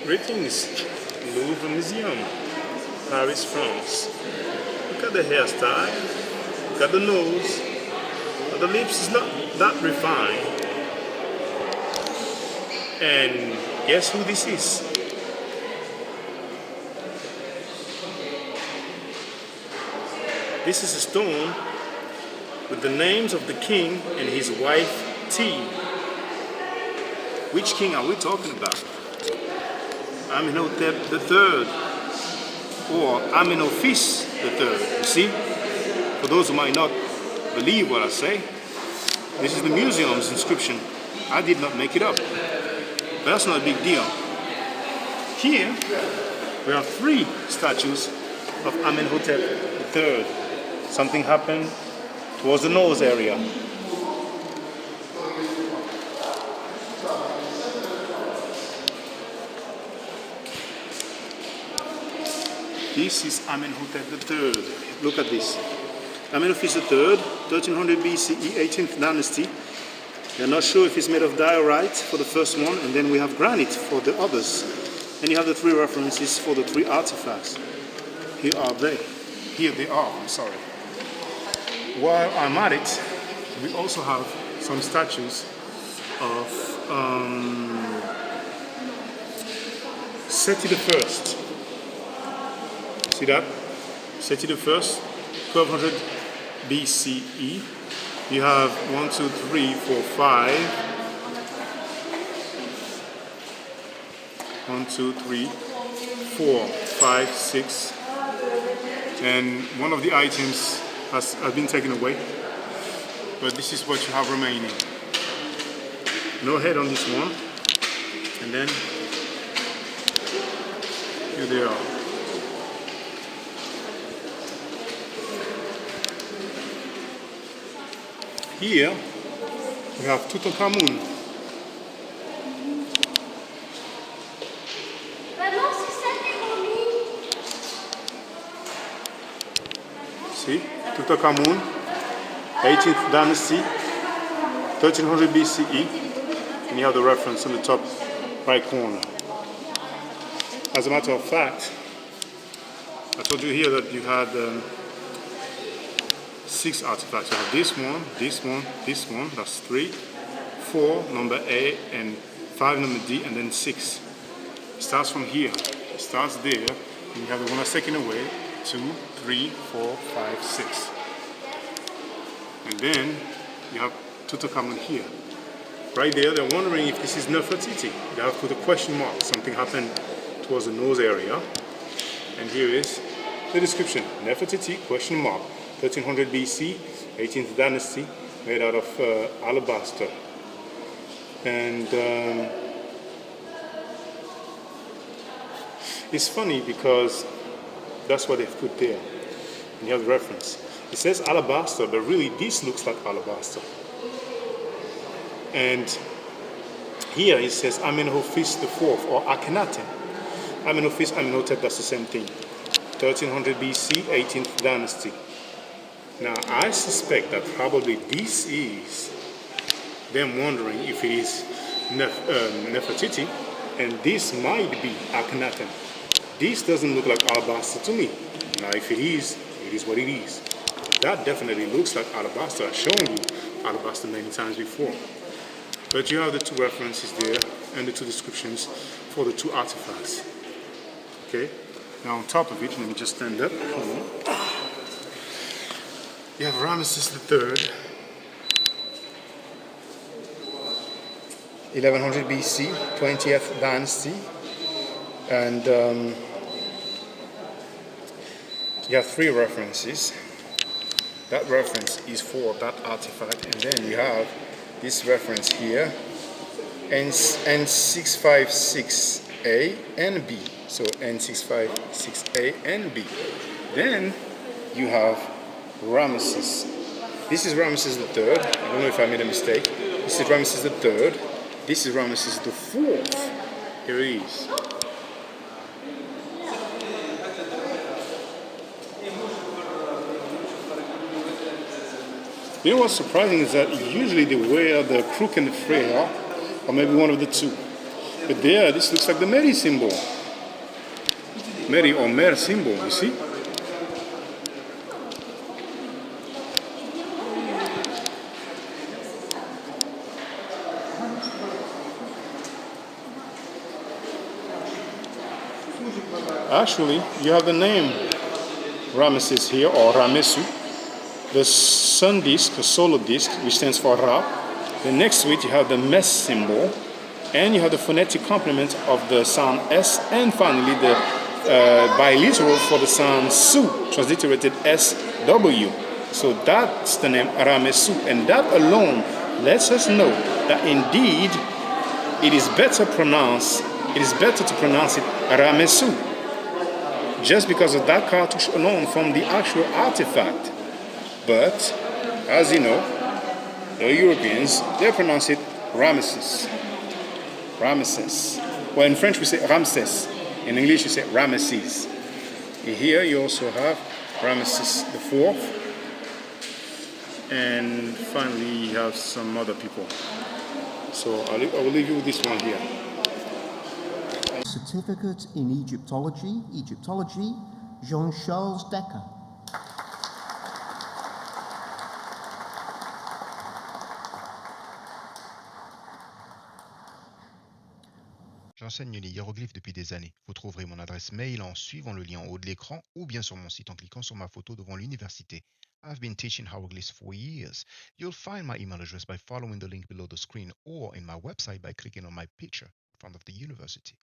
Greetings, Louvre Museum, Paris, France. Look at the hairstyle, look at the nose, but the lips is not that refined. And guess who this is? This is a stone with the names of the king and his wife T. Which king are we talking about? Amenhotep III or Amenophis III. You see, for those who might not believe what I say, this is the museum's inscription. I did not make it up, but that's not a big deal. Here we have 3 statues of Amenhotep III. Something happened towards the nose area. This is Amenhotep III. Look at this. Amenophis III, 1300 BCE, 18th dynasty. They're not sure if it's made of diorite for the first one, and then we have granite for the others. And you have the 3 references for the 3 artifacts. Here are they. Here they are, I'm sorry. While I'm at it, we also have some statues of Seti I. See that? Seti I, 1200 BCE. You have 1, 2, 3, 4, 5. 1, 2, 3, 4, 5, 6. And one of the items has been taken away. But this is what you have remaining. No head on this one. And then here they are. Here we have Tutankhamun. See, Tutankhamun, 18th dynasty, 1300 BCE, and you have the reference on the top right corner. As a matter of fact, I told you here that you had 6 artifacts. You have this one, this one, this one, that's 3, 4, number A, and 5, number D, and then 6. It starts from here, it starts there, and you have the one that's taken away, 2, 3, 4, 5, 6. And then you have Tutankhamun here. Right there, they're wondering if this is Nefertiti. They have put a question mark. Something happened towards the nose area. And here is the description. Nefertiti, question mark. 1300 BC, 18th dynasty, made out of alabaster. And it's funny because that's what they've put there. And you have the reference. It says alabaster, but really this looks like alabaster. And here it says Amenhotep IV or Akhenaten. Amenhotep, Amenhotep, that's the same thing. 1300 BC, 18th dynasty. Now I suspect that probably this is them wondering if it is Nefertiti, and this might be Akhenaten. This doesn't look like alabaster to me. Now if it is what it is. That definitely looks like alabaster. I've shown you alabaster many times before. But you have the 2 references there and the 2 descriptions for the 2 artifacts. Okay? Now on top of it, let me just stand up. You have Ramesses III, 1100 BC, 20th dynasty, and you have 3 references. That reference is for that artifact, and then you have this reference here, N656A and B. So N656A and B. Then you have Ramesses. This is Ramesses III. I don't know if I made a mistake. This is Ramesses III. This is Ramesses IV. Here it is. You know what's surprising is that usually they wear the crook and the frayal, or maybe one of the 2. But there, this looks like the Mary symbol. Mary or Mer symbol, you see? Actually, you have the name Ramesses here, or Ramesu. The sun disk, the solar disk, which stands for Ra. The next to it, you have the Mes symbol, and you have the phonetic complement of the sound S, and finally the biliteral for the sound Su, transliterated SW. So that's the name Ramesu, and that alone lets us know that indeed it is better to pronounce it Ramesu, just because of that cartouche alone from the actual artifact. But, as you know, the Europeans, they pronounce it Ramesses. Ramesses. Well, in French we say Ramses. In English you say Ramesses. Here you also have Ramesses the Fourth. And finally you have some other people. So I will leave you with this one here. Certificate in Egyptology, Jean-Charles Decker. J'enseigne les hiéroglyphes depuis des années. Vous trouverez mon adresse mail en suivant le lien en haut de l'écran ou bien sur mon site en cliquant sur ma photo devant l'université. I've been teaching hieroglyphs for years. You'll find my email address by following the link below the screen or in my website by clicking on my picture in front of the university.